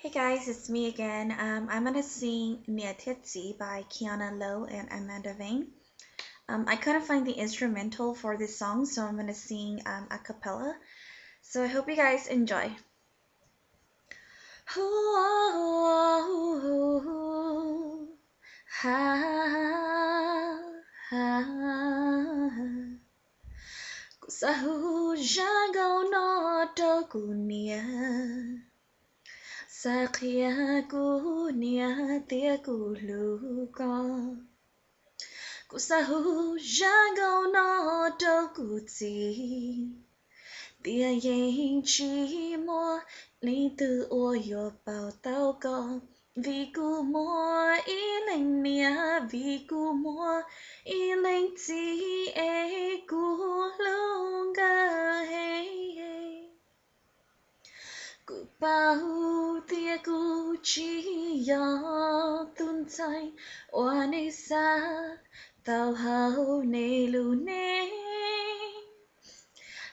Hey guys, it's me again. I'm gonna sing Nia Titsi by Kiana Lowe and Amanda Vane. I couldn't find the instrumental for this song, so I'm gonna sing a cappella. So I hope you guys enjoy. Kusahu jagau no tokunia. Sakya ku nia tia ku luka ku sahu jagau no to ku ti tia yin chi mo li tu o yo bao tao con vì cu mo y linh nia vì cu mo y linh ti e cu lunga hey cụ bao tia cụ chỉ do tuôn say oan ấy xa tao hao nê lu nê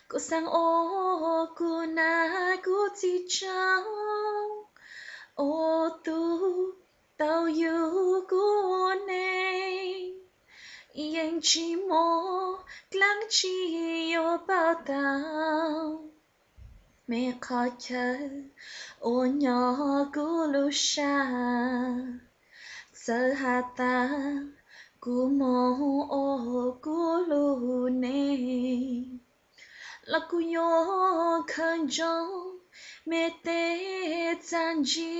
cụ sang ô cụ na cụ chỉ trao ô tu tao yêu cụ nê yên chỉ mô lắng chỉ yêu bao tao mẹ khó chờ ô nhỏ cú lu sa sơ hà ta cú mô ô cú lu nê là cú yo khăn trong mẹ tê chan ji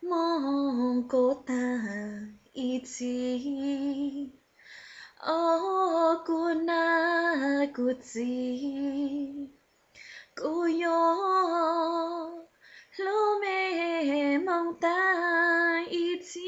mô cô ta ý chi ô cú na cú chi cô yo lô mê mong ta ý chí